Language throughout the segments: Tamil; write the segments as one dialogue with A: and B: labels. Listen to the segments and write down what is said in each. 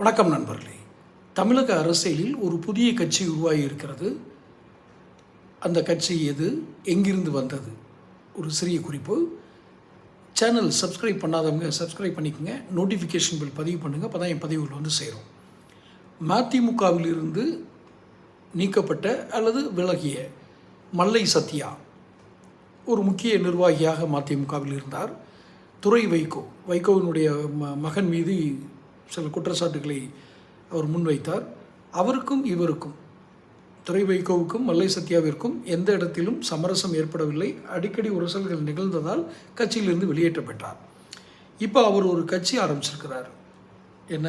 A: வணக்கம் நண்பர்களே. தமிழக அரசியலில் ஒரு புதிய கட்சி உருவாகி இருக்கிறது. அந்த கட்சி எது, எங்கிருந்து வந்தது? ஒரு சிறிய குறிப்பு. சேனல் சப்ஸ்கிரைப் பண்ணாதவங்க சப்ஸ்கிரைப் பண்ணிக்கோங்க. நோட்டிஃபிகேஷன் பில் பதிவு பண்ணுங்கள். அப்போ தான் என் பதிவுகள் வந்து சேரும். மதிமுகவிலிருந்து நீக்கப்பட்ட அல்லது விலகிய மல்லை சத்யா ஒரு முக்கிய நிர்வாகியாக மதிமுகவில் இருந்தார். துரை வைகோவினுடைய மகன் மீது சில குற்றச்சாட்டுகளை அவர் முன்வைத்தார். அவருக்கும் இவருக்கும், துரை வைகோவுக்கும் மல்லை சத்யாவிற்கும் எந்த இடத்திலும் சமரசம் ஏற்படவில்லை. அடிக்கடி உரசல்கள் நிகழ்ந்ததால் கட்சியிலிருந்து வெளியேற்றப்பட்டார். இப்போ அவர் ஒரு கட்சி ஆரம்பிச்சிருக்கிறார். என்ன?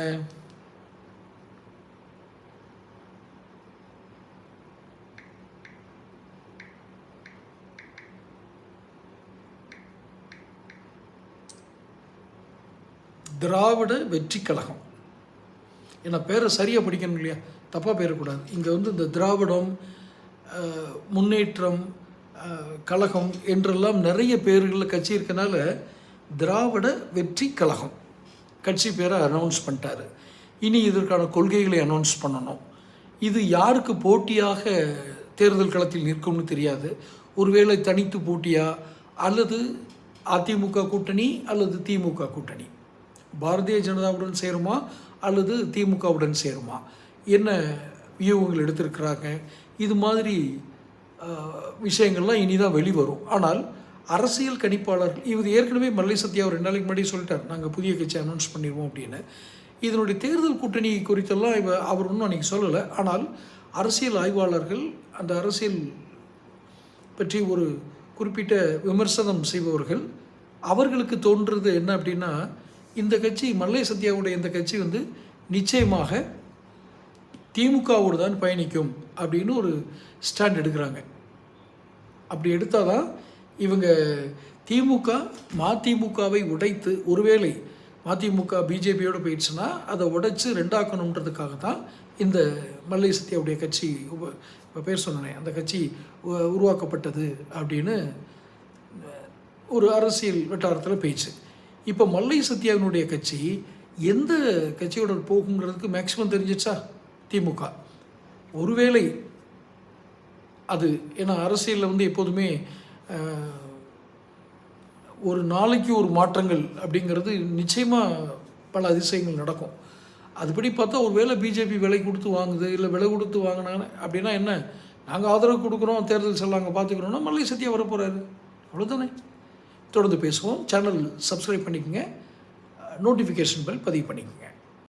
A: திராவிட வெற்றி கழகம். ஏன்னா பேரை சரியாக படிக்கணும் இல்லையா, தப்பாக பேரக்கூடாது. இங்கே வந்து இந்த திராவிடம், முன்னேற்றம், கழகம் என்றெல்லாம் நிறைய பேர்களில் கட்சி இருக்கனால திராவிட வெற்றி கழகம் கட்சி பேரை அனௌன்ஸ் பண்ணிட்டாரு. இனி இதற்கான கொள்கைகளை அனௌன்ஸ் பண்ணணும். இது யாருக்கு போட்டியாக தேர்தல் களத்தில் நிற்கும்னு தெரியாது. ஒருவேளை தனித்து போட்டியா, அல்லது அதிமுக கூட்டணி அல்லது திமுக கூட்டணி, பாரதிய ஜனதாவுடன் சேருமா அல்லது திமுகவுடன் சேருமா, என்ன வியூகங்கள் எடுத்திருக்கிறாங்க. இது மாதிரி விஷயங்கள்லாம் இனி தான் வெளிவரும். ஆனால் அரசியல் கணிப்பாளர்கள், இது ஏற்கனவே மல்லை சத்யா ஒரு 2 நாளைக்கு முன்னாடி சொல்லிட்டார், நாங்கள் புதிய கட்சி அனௌன்ஸ் பண்ணிடுவோம் அப்படின்னு. இதனுடைய தேர்தல் கூட்டணி குறித்தெல்லாம் அவர் ஒன்றும் அன்றைக்கி சொல்லலை. ஆனால் அரசியல் ஆய்வாளர்கள், அந்த அரசியல் பற்றி ஒரு குறிப்பிட்ட விமர்சனம் செய்பவர்கள், அவர்களுக்கு தோன்றுறது என்ன அப்படின்னா, இந்த கட்சி, மல்லை சத்யாவுடைய இந்த கட்சி வந்து நிச்சயமாக திமுகவோடு தான் பயணிக்கும் அப்படின்னு ஒரு ஸ்டாண்ட் எடுக்கிறாங்க. அப்படி எடுத்தால் தான் இவங்க மதிமுகவை உடைத்து, ஒருவேளை மதிமுக பிஜேபியோடு போயிடுச்சுன்னா அதை உடைச்சு ரெண்டாக்கணுன்றதுக்காக தான் இந்த மல்லை சத்யாவுடைய கட்சி, இப்போ பேர் சொன்னேன், அந்த கட்சி உருவாக்கப்பட்டது அப்படின்னு ஒரு அரசியல் வட்டாரத்தில் பேச்சு. இப்போ மல்லை சத்யாவினுடைய கட்சி எந்த கட்சியோட போகுங்கிறதுக்கு மேக்சிமம் தெரிஞ்சிச்சா? திமுக. ஒருவேளை அது, ஏன்னா அரசியலில் வந்து எப்போதுமே ஒரு நாளைக்கு ஒரு மாற்றங்கள் அப்படிங்கிறது நிச்சயமாக பல அதிசயங்கள் நடக்கும். அதுபடி பார்த்தா ஒரு வேளை பிஜேபி விலை கொடுத்து வாங்குது, இல்லை விலை கொடுத்து வாங்கினாங்க அப்படின்னா என்ன, நாங்கள் ஆதரவு கொடுக்குறோம், தேர்தல் செல்லாங்க பார்த்துக்கிறோன்னா மல்லை சத்யா வரப்போகிறாரு, அவ்வளோதானே. தொடர்ந்து பேசுவோம். சேனல் சப்ஸ்கிரைப் பண்ணிக்கோங்க. நோட்டிஃபிகேஷன் பெல் பதிவு பண்ணிக்கோங்க.